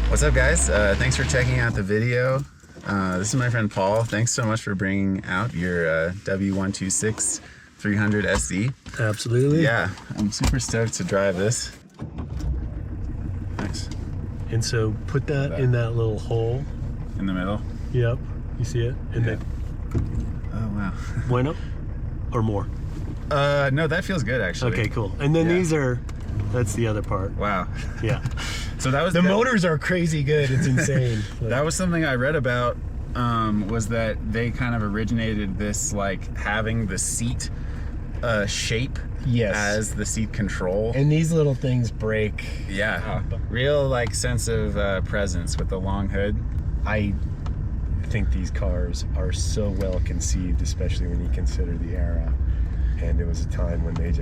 What's up, guys? Thanks for checking out the video. This is my friend Paul. Thanks so much for bringing out your W126 300 SE. Absolutely. Yeah, I'm super stoked to drive this. Nice. And so put that in that little hole. In the middle? Yep. You see it? And yeah. then. Oh, wow. Bueno? Or more? No, that feels good, actually. Okay, cool. And then these are, that's the other part. Wow. Yeah. So that was the motors are crazy good. It's insane. That was something I read about, was that they kind of originated this, like, having the seat shape as the seat control. And these little things break. Yeah. Real, like, sense of presence with the long hood. I think these cars are so well conceived, especially when you consider the era. And it was a time when they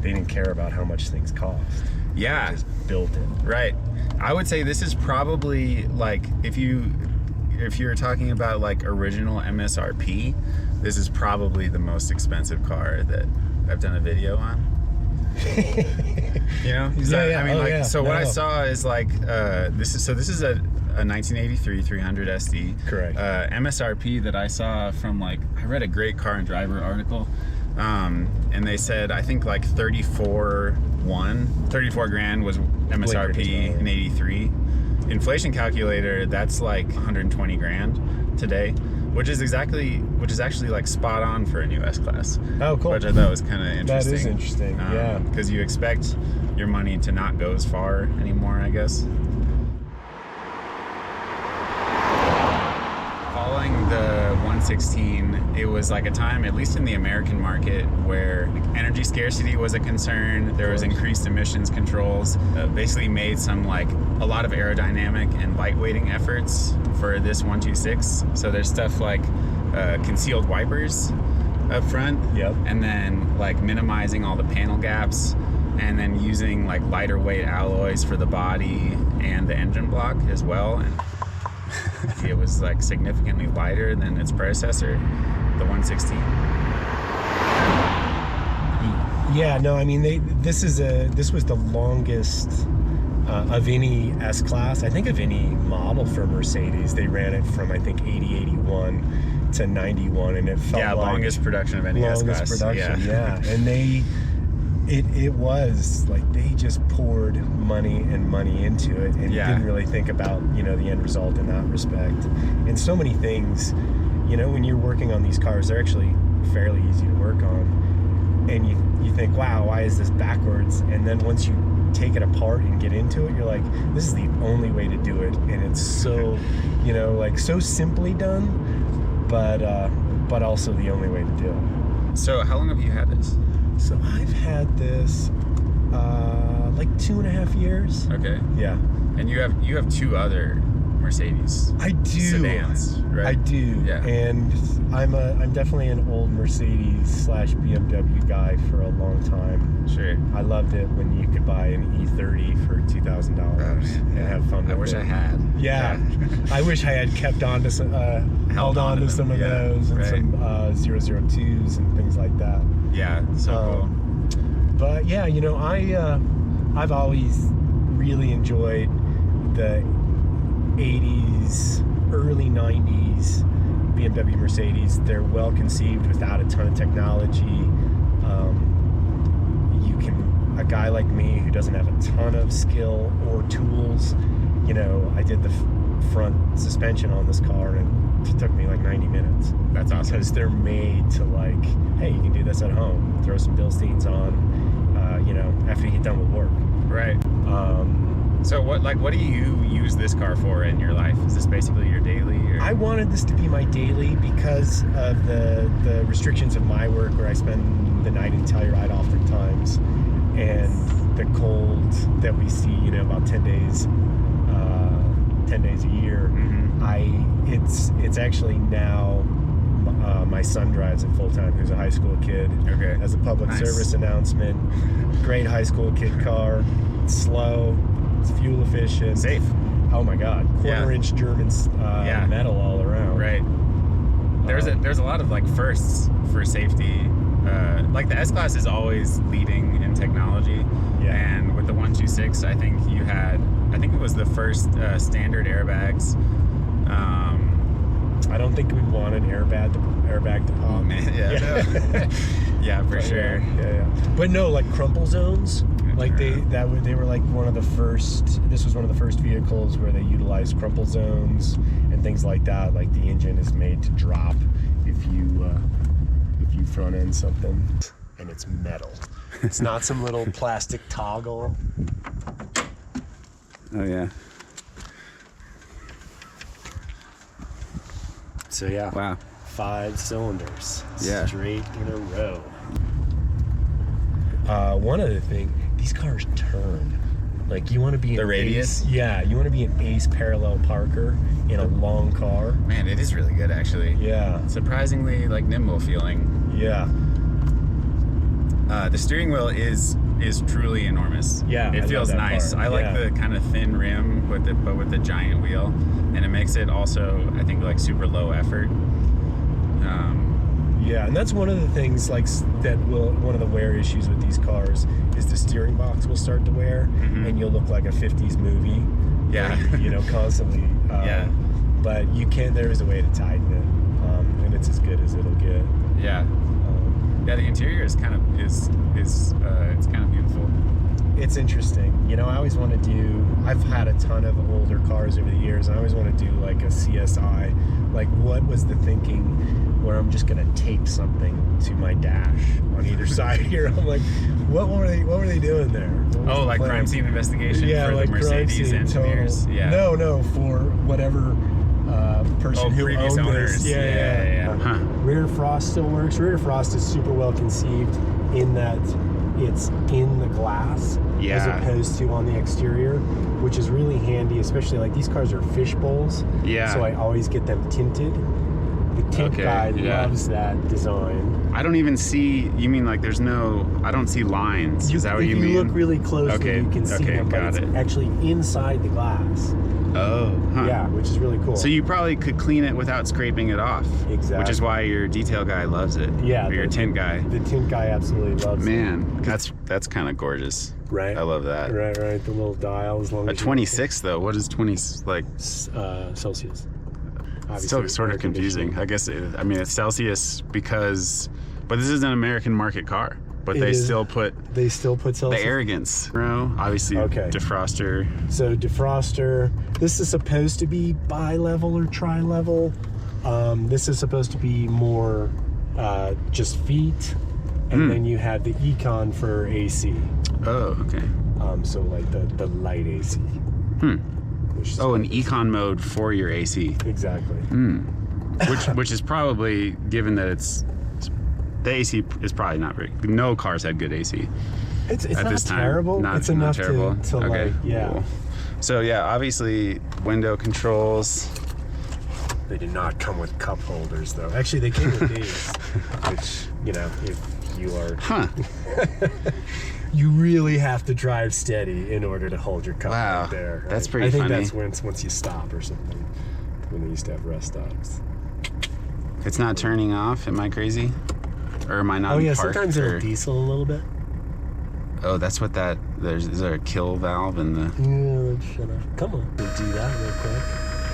didn't care about how much things cost. Yeah. They just built it. Right. I would say this is probably, like, if you're talking about, like, original MSRP, this is probably the most expensive car that I've done a video on. You know? I mean, what I saw is, like, this is a 1983 300 SD. Correct. MSRP that I saw from, like, I read a great Car and Driver article, and they said, I think, like, 34 grand was MSRP in 83. Inflation calculator, that's like 120 grand today, which is actually like spot on for a new S-Class. Oh, cool. Which I thought was kind of interesting. That is interesting, yeah. Because you expect your money to not go as far anymore, I guess. Following the 116, it was like a time, at least in the American market, where energy scarcity was a concern. There was increased emissions controls. Basically made a lot of aerodynamic and lightweighting efforts for this 126. So there's stuff like concealed wipers up front, and then like minimizing all the panel gaps, and then using like lighter weight alloys for the body and the engine block as well. And it was like significantly lighter than its predecessor, the 116. Yeah, no, I mean this was the longest of any S-Class, I think, of any model for Mercedes. They ran it from, I think, 81 to 91, and it felt like longest production of any S-Class. Longest production, yeah. And it was like they just poured money into it, and didn't really think about, the end result in that respect. And so many things, when you're working on these cars, they're actually fairly easy to work on, and you think, wow, why is this backwards? And then once you take it apart and get into it, you're like, this is the only way to do it. And it's so like so simply done, but also the only way to do it. So how long have you had this? So I've had this like 2.5 years. Okay. Yeah. And you have two other Mercedes. I do. Sedans, right? I do. Yeah. And I'm definitely an old Mercedes / BMW guy for a long time. Sure. I loved it when you could buy an E30 for $2,000 and have fun with it. I wish I had. Yeah. I wish I had kept on to some, held on to some of those, and some 002s and things like that. Yeah, so cool. But yeah, I've always really enjoyed the 80s, early 90s BMW Mercedes. They're well conceived without a ton of technology. A guy like me who doesn't have a ton of skill or tools, I did the front suspension on this car, and it took me like 90 minutes. That's awesome. Because they're made to, like, hey, you can do this at home. Throw some Bilsteins on, after you get done with work. Right. So what do you use this car for in your life? Is this basically your daily? Or? I wanted this to be my daily because of the restrictions of my work, where I spend the night in Telluride oftentimes, and the cold that we see, about 10 days a year. Mm-hmm. It's actually now my son drives it full time, who's a high school kid. Okay. As a public service announcement. Great high school kid car. It's slow. It's fuel efficient. Safe. Oh my God. Quarter-inch German metal all around. Right. There's a lot of like firsts for safety. Like the S-Class is always leading in technology. Yeah. And with the 126 W126, I think you had, I think it was the first standard airbags. I don't think we wanted airbag to pop. Oh man, yeah. Yeah, for sure. Yeah. But no, like crumple zones, like they were like one of the first. This was one of the first vehicles where they utilized crumple zones and things like that. Like the engine is made to drop if you front end something, and it's metal. It's not some little plastic toggle. Oh yeah. So yeah. Wow. 5 cylinders. Yeah. Straight in a row. One other thing, these cars turn. Like you want to be the radius? Yeah, you want to be an ace parallel parker in a long car. Man, it is really good actually. Yeah. Surprisingly like nimble feeling. Yeah. The steering wheel is truly enormous. Yeah. It feels nice. I like the kind of thin rim with the giant wheel, and it makes it also, I think, like super low effort. Yeah, and that's one of the things like one of the wear issues with these cars is the steering box will start to wear, and you'll look like a 50s movie. Yeah. Constantly. Yeah. But there is a way to tighten it, and it's as good as it'll get. Yeah. Yeah, the interior is kind of it's kind of beautiful. It's interesting. I always want to do. I've had a ton of older cars over the years, and I always want to do like a CSI. Like, what was the thinking where I'm just gonna tape something to my dash on either side here? I'm like, what were they doing there? Oh, like crime scene investigation for like the Mercedes engineers. Total. Yeah. No, for whatever person who previous owned owners. this. Yeah. Huh. Rear defrost still works. Rear defrost is super well conceived in that it's in the glass as opposed to on the exterior, which is really handy, especially like these cars are fish bowls. Yeah. So I always get them tinted. The tint guy loves that design. I don't even see, you mean like I don't see lines. Is that what you mean? If you look really closely, you can see them, but it's actually inside the glass. Oh, huh. Yeah, which is really cool. So you probably could clean it without scraping it off. Exactly. Which is why your detail guy loves it. Yeah. Or your tint guy. The tint guy absolutely loves it. Man, that's kind of gorgeous. Right. I love that. Right. The little dial, as long as a 26 though. What is 20 like? Celsius. It's still sort of confusing. I guess it's Celsius because, but this is an American market car. But they still put Celsius. The arrogance. Obviously, defroster. So defroster. This is supposed to be bi-level or tri-level. This is supposed to be more just feet, and then you have the Econ for AC. Oh, okay. So like the light AC. An Econ mode for your AC. Exactly. Which is probably, given that the AC is probably not very. No cars had good AC. It's at not this time. terrible. It's enough terrible. to like, yeah. Cool. So yeah, obviously window controls. They did not come with cup holders though. Actually, they came with these, which if you are, you really have to drive steady in order to hold your cup right there. Right? That's pretty funny. I think that's once you stop or something. When they used to have rest stops. It's not turning off. Am I crazy? Or am I not? Oh yeah, sometimes it'll diesel a little bit. Oh, that's what that. Is there a kill valve in the? Yeah, shut off. Come on, we'll do that real quick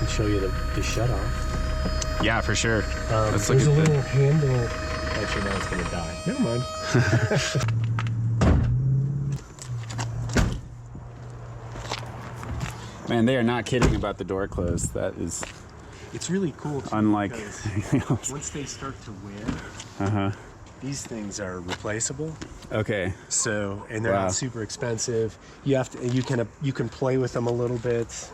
and show you the shut off. Yeah, for sure. Let's look at a little handle. Actually, now it's gonna die. Never mind. Man, they are not kidding about the door closed. That is. It's really cool. Unlike once they start to wear, these things are replaceable. Okay. So, and they're not super expensive. You can play with them a little bit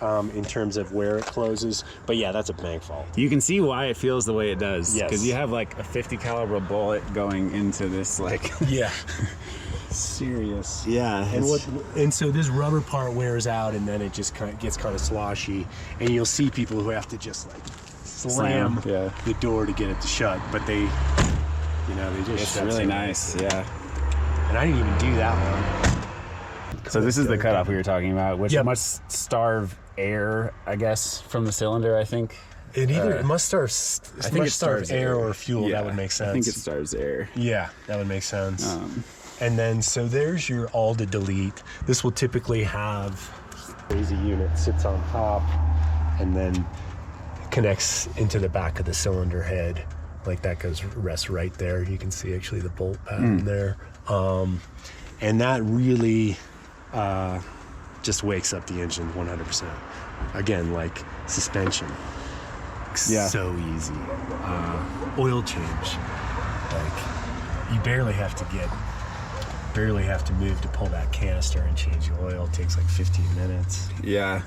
in terms of where it closes. But yeah, that's a bank fault. You can see why it feels the way it does. Yes. Because you have like a 50 caliber bullet going into this like. Yeah. Serious. Yeah, and so this rubber part wears out, and then it just gets kind of sloshy, and you'll see people who have to just like slam the door to get it to shut, but they just. It's really nice, yeah. And I didn't even do that one. So this is the cutoff we were talking about, which must starve air, I guess, from the cylinder. I think it must starve. I think it starves air or fuel. Yeah, that would make sense. I think it starves air. Yeah, that would make sense. And then, so there's your all to delete. This will typically have crazy unit sits on top and then connects into the back of the cylinder head. Like that rests right there. You can see actually the bolt pattern there. And that really just wakes up the engine 100%. Again, like suspension. Yeah. So easy. Oil change. Like you barely have to move to pull that canister and change the oil. It takes like 15 minutes. Yeah.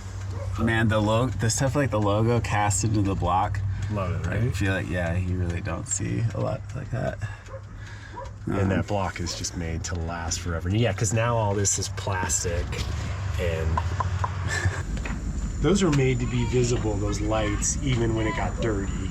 Man, the stuff like the logo cast into the block. Love it, right? I feel like, yeah, you really don't see a lot like that. And that block is just made to last forever. And yeah, because now all this is plastic, and those are made to be visible, those lights, even when it got dirty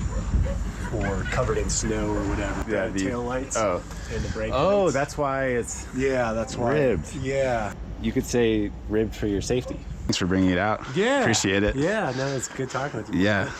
or covered in snow or whatever. Yeah, the tail lights. Oh. And the brake Oh, lights. that's why it's That's why. ribbed. Yeah. You could say ribbed for your safety. Thanks for bringing it out. Yeah. Appreciate it. Yeah, no, it's good talking with you. Yeah.